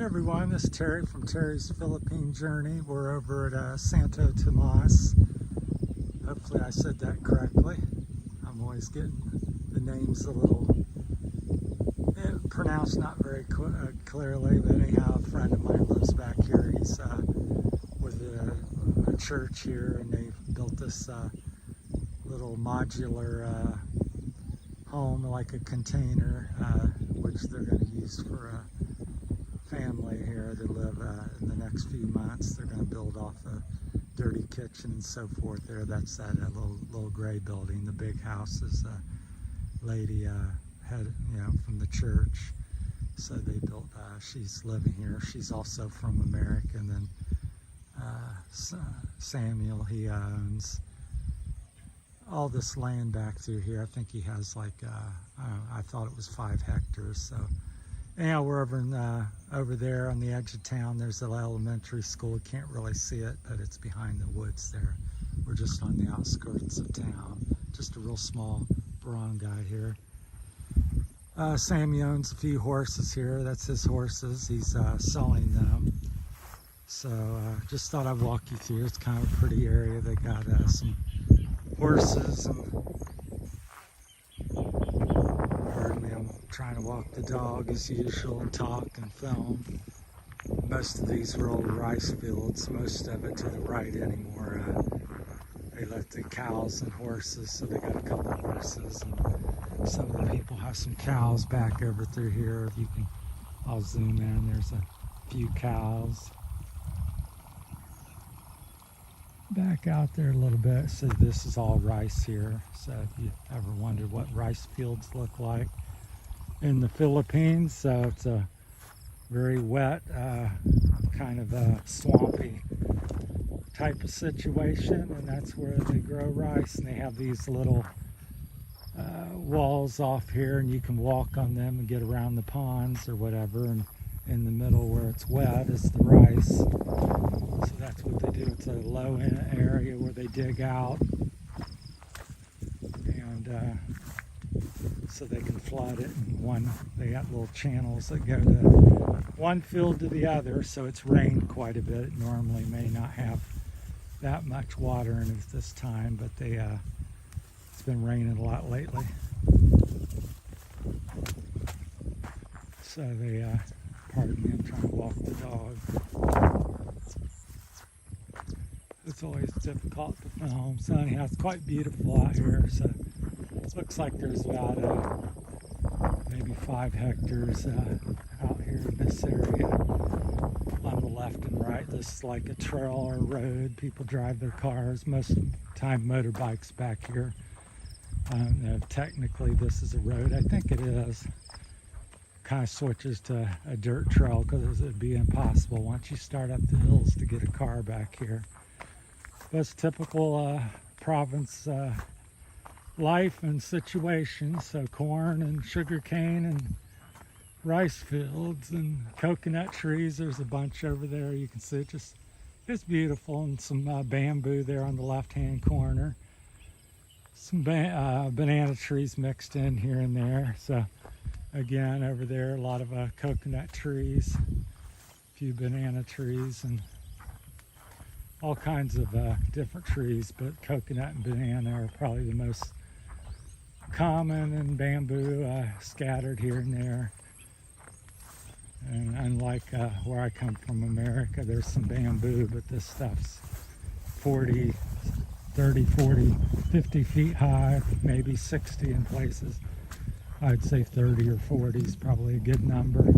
Hey everyone, this is Terry from Terry's Philippine Journey. We're over at Santo Tomas. Hopefully I said that correctly. I'm always getting the names a little pronounced not very clearly, but anyhow, a friend of mine lives back here. He's with a church here, and they've built this little modular home, like a container, which they're going to use for a family here to live in the next few months. They're going to build off a dirty kitchen and so forth there. That's that little gray building. The big house is a lady from the church. So they built, she's living here. She's also from America. And then Samuel, he owns all this land back through here. I think he has like, I thought it was 5 hectares. So anyhow, we're over there on the edge of town. There's an elementary school. You can't really see it, but it's behind the woods there. We're just on the outskirts of town. Just a real small barangay here. Sammy owns a few horses here. That's his horses. He's selling them. So just thought I'd walk you through. It's kind of a pretty area. They got some horses and trying to walk the dog as usual and talk and film. Most of these are old rice fields, most of it to the right anymore. They let the cows and horses, so they got a couple of horses, and some of the people have some cows back over through here. If you can, I'll zoom in, there's a few cows. Back out there a little bit, so this is all rice here. So if you ever wondered what rice fields look like in the Philippines, so it's a very wet, kind of a swampy type of situation, and that's where they grow rice. And they have these little walls off here, and you can walk on them and get around the ponds or whatever, and in the middle where it's wet is the rice. So that's what they do. It's a low area where they dig out, and so they can flood it. And they got little channels that go to one field to the other, so it's rained quite a bit. It normally may not have that much water in it at this time, but it's been raining a lot lately. So they, pardon me, I'm trying to walk the dog. It's always difficult to film. So anyhow, it's quite beautiful out here. So it looks like there's about maybe 5 hectares out here in this area on the left and right. This is like a trail or road. People drive their cars, most of the time motorbikes back here. I don't know if technically this is a road. I think it is. Kind of switches to a dirt trail because it'd be impossible once you start up the hills to get a car back here. But it's typical province life and situations. So corn and sugar cane and rice fields and coconut trees. There's a bunch over there. You can see it's beautiful, and some bamboo there on the left-hand corner. Some banana trees mixed in here and there. So again, over there, a lot of coconut trees, a few banana trees, and all kinds of different trees, but coconut and banana are probably the most common, and bamboo scattered here and there. And unlike where I come from, America, there's some bamboo, but this stuff's 30, 40, 50 feet high, maybe 60 in places. I'd say 30 or 40 is probably a good number.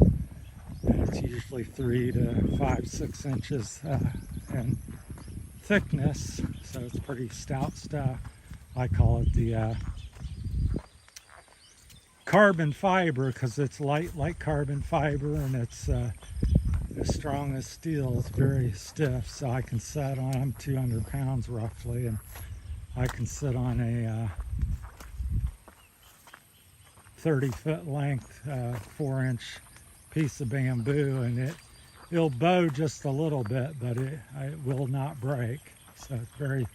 And it's usually 3 to 5, 6 inches in thickness, so it's pretty stout stuff. I call it the carbon fiber because it's light like carbon fiber, and it's as strong as steel. It's very stiff, so I can sit on, I'm 200 pounds roughly, and I can sit on a 30-foot length 4-inch piece of bamboo, and it'll bow just a little bit, but it will not break. So it's very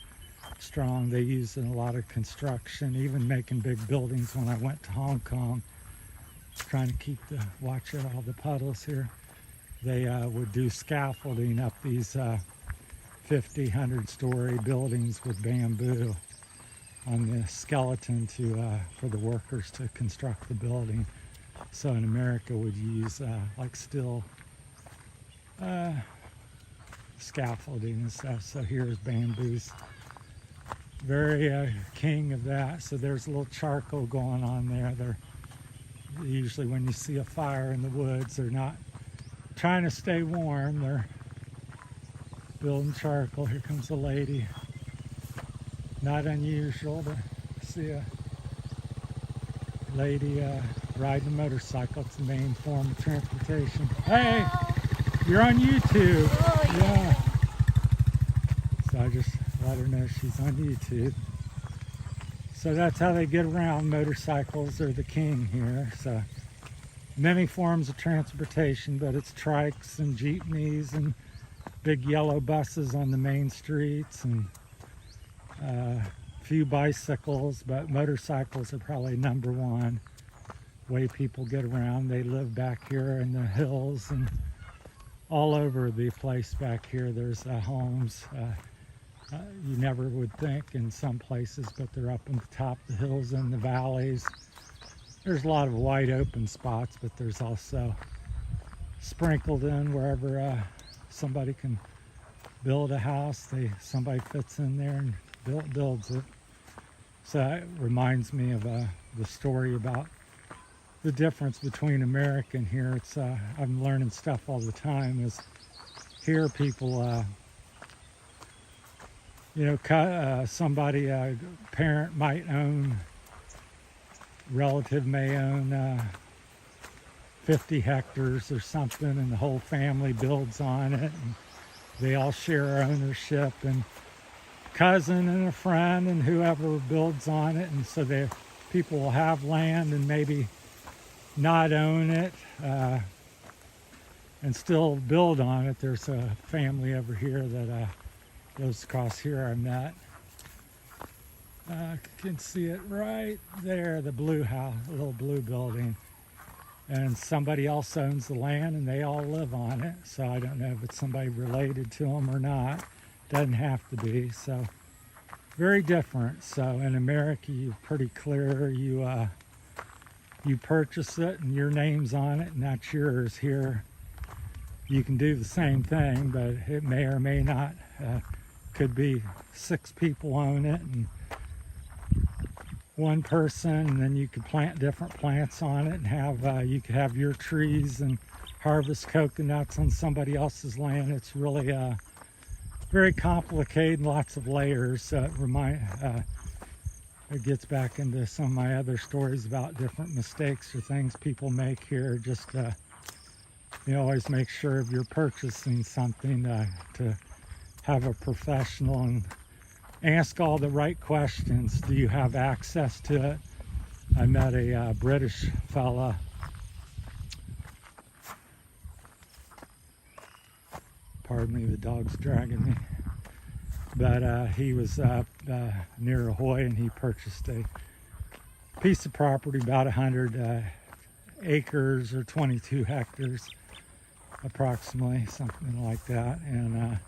strong. They use it in a lot of construction, even making big buildings. When I went to Hong Kong, trying to watch out all the puddles here. they would do scaffolding up these 50, 100-story buildings with bamboo on the skeleton for the workers to construct the building. So in America would use like steel scaffolding and stuff. So here's bamboos. Very king of that. So there's a little charcoal going on there. They're usually, when you see a fire in the woods, they're not trying to stay warm. They're building charcoal. Here comes a lady. Not unusual to see a lady riding a motorcycle. It's the main form of transportation. Hey, you're on YouTube. Oh, yeah. So I just let her know she's on YouTube. So that's how they get around. Motorcycles are the king here. So many forms of transportation, but it's trikes and jeepneys and big yellow buses on the main streets, and a few bicycles, but motorcycles are probably number one way people get around. They live back here in the hills and all over the place back here. There's homes. You never would think in some places, but they're up on the top of the hills and the valleys. There's a lot of wide open spots, but there's also sprinkled in wherever somebody can build a house. Somebody fits in there and builds it. So that reminds me of the story about the difference between America and here. It's I'm learning stuff all the time. Is here people, somebody, a parent might own, relative may own 50 hectares or something, and the whole family builds on it, and they all share ownership, and cousin and a friend and whoever builds on it, and so people will have land and maybe not own it and still build on it. There's a family over here that goes across here I met. You can see it right there, the blue house, little blue building. And somebody else owns the land and they all live on it. So I don't know if it's somebody related to them or not. Doesn't have to be. So very different. So in America, you're pretty clear. You purchase it and your name's on it and that's yours. Here you can do the same thing, but it may or may not. Could be 6 people own it and one person, and then you could plant different plants on it and have you could have your trees and harvest coconuts on somebody else's land. It's really very complicated and lots of layers. It gets back into some of my other stories about different mistakes or things people make here. Just always make sure if you're purchasing something to have a professional and ask all the right questions. Do you have access to it? I met a British fella. Pardon me, the dog's dragging me. But he was up near Ahoy, and he purchased a piece of property, about 100 acres or 22 hectares approximately, something like that. And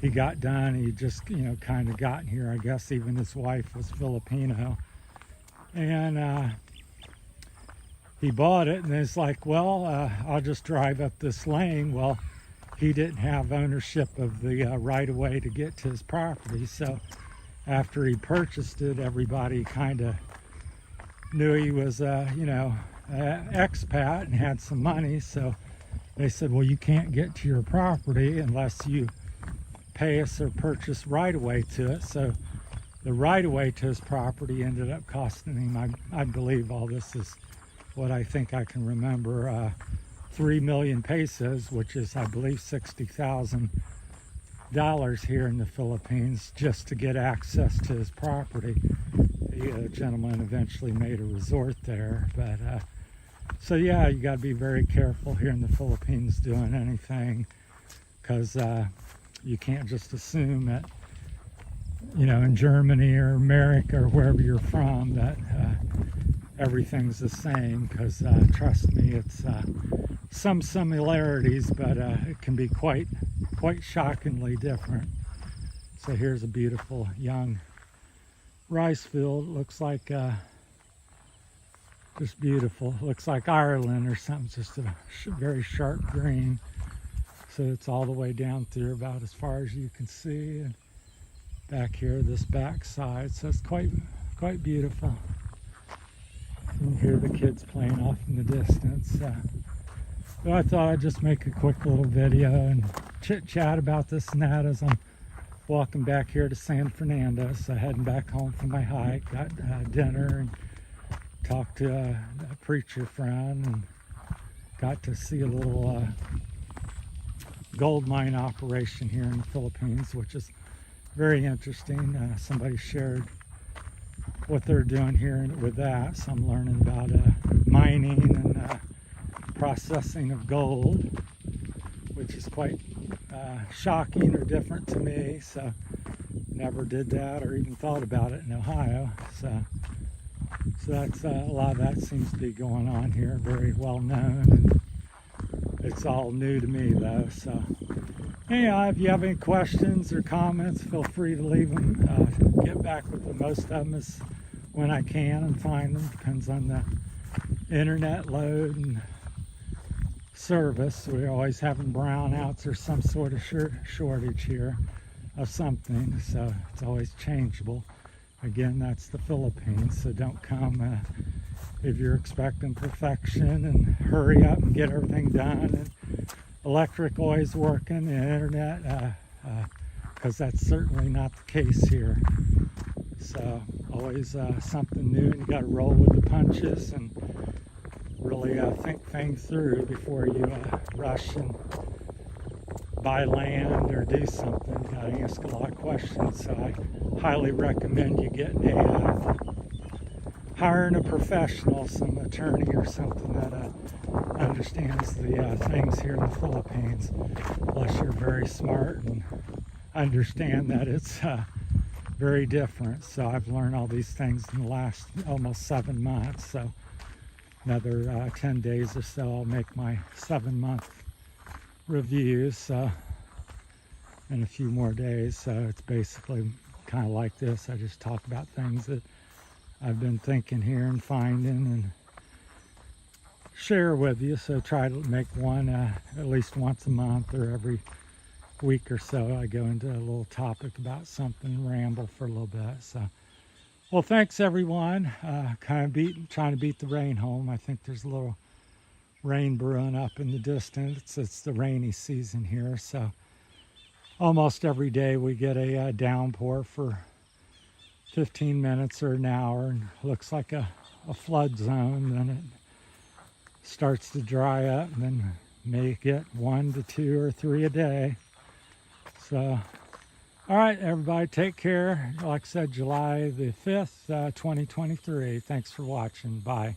he got done. He just, kind of gotten here. I guess even his wife was Filipino. And he bought it, and it's like, well, I'll just drive up this lane. Well, he didn't have ownership of the right-of-way to get to his property. So after he purchased it, everybody kind of knew he was, expat and had some money. So they said, well, you can't get to your property unless you pay us or purchase right-of-way to it. So the right-of-way to his property ended up costing him, I believe all this is what I think I can remember, 3 million pesos, which is, I believe, $60,000 here in the Philippines, just to get access to his property. The gentleman eventually made a resort there. But so yeah, you got to be very careful here in the Philippines doing anything, because you can't just assume that, in Germany or America or wherever you're from, that everything's the same, because trust me, it's some similarities, but it can be quite shockingly different. So here's a beautiful young rice field. It looks like just beautiful. It looks like Ireland or something, just a very sharp green. So it's all the way down through about as far as you can see, and back here this back side. So it's quite beautiful. You can hear the kids playing off in the distance. So I thought I'd just make a quick little video and chit chat about this and that as I'm walking back here to San Fernando. So heading back home from my hike, got dinner and talked to a preacher friend, and got to see a little gold mine operation here in the Philippines, which is very interesting. Somebody shared what they're doing here with that, so I'm learning about mining and processing of gold, which is quite shocking or different to me. So never did that or even thought about it in Ohio. So that's a lot of that seems to be going on here, very well known, and it's all new to me though. So anyhow, if you have any questions or comments, feel free to leave them. Get back with them. Most of them is when I can and find them. Depends on the internet load and service. We're always having brownouts or some sort of shortage here of something, so it's always changeable. Again, that's the Philippines, so don't come if you're expecting perfection, and hurry up and get everything done. And electric always working, and internet, because that's certainly not the case here. So always something new, and you got to roll with the punches and really think things through before you rush and buy land or do something. You got to ask a lot of questions. So I highly recommend you getting hiring a professional, some attorney or something that understands the things here in the Philippines. Plus you're very smart and understand that it's very different. So I've learned all these things in the last almost 7 months. So another 10 days or so I'll make my 7-month review. So in a few more days. So it's basically kind of like this. I just talk about things that I've been thinking here and finding and share with you. So try to make one at least once a month or every week or so. I go into a little topic about something, ramble for a little bit. So, well, thanks everyone. Kind of trying to beat the rain home. I think there's a little rain brewing up in the distance. It's the rainy season here. So almost every day we get a downpour for 15 minutes or an hour, and looks like a flood zone. Then it starts to dry up, and then may get 1 to 2 or 3 a day. So, all right, everybody, take care. Like I said, July the 5th, 2023. Thanks for watching. Bye.